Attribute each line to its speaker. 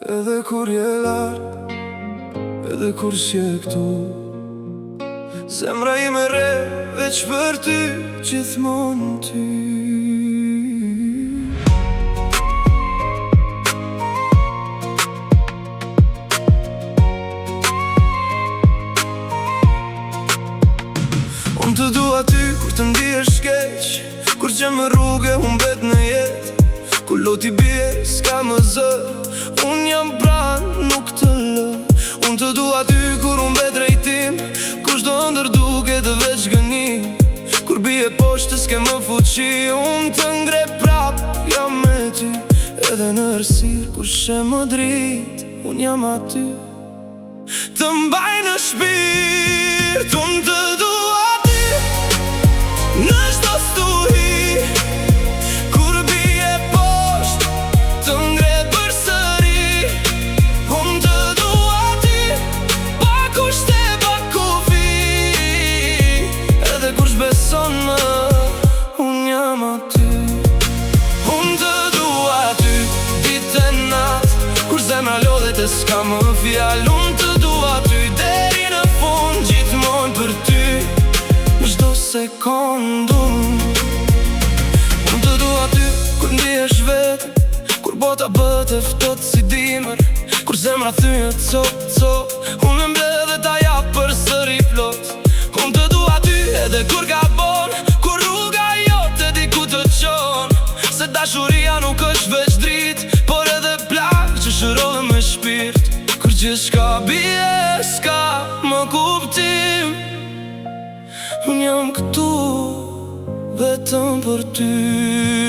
Speaker 1: Edhe kur je larg, edhe kur s'je këtu, zemra ime re veç për ty, gjithmonë ty. Unë të dua ty kur të ndihesh keq, kur që më rrugë humbet në jetë, kur loti bie s'ka më zë, unë jam pranë nuk të lë. Unë të dua ty kur humbet drejtim, kur çdo ndër duket veç gënim, kur bie poshtë s'ke më fuqi, unë të ngre prap, jam me ty. Edhe në errësirë kur she më dritë, unë jam aty, të mbaj në shpirt. Unë të dua ty në çdo stuhi, kur bie poshtë të ngre përsëri. Unë të dua ty pa kushte, pa kufi, edhe kur s'beson më, unë jam aty. Unë të dua ty ditë e natë, kur zemra lodhet e s'ka më fjalë. Unë të dua ty deri në fund, gjithmonë për ty, në çdo sekondë. Unë të dua ty kur ndihesh vetë, kur bota bëhet e ftohtë si dimër, kur zemra thyet cop cop, unë e mbledh dhe ta jap përsëri plot. Unë të dua ty edhe kur gabon, kur rruga jote diku të çon, se dashuria nuk është veç dritë, por edhe plagë që shërohet me shpirt. Kur gjithçka bie s'ka më kuptim, unë jam këtu vetëm për ty.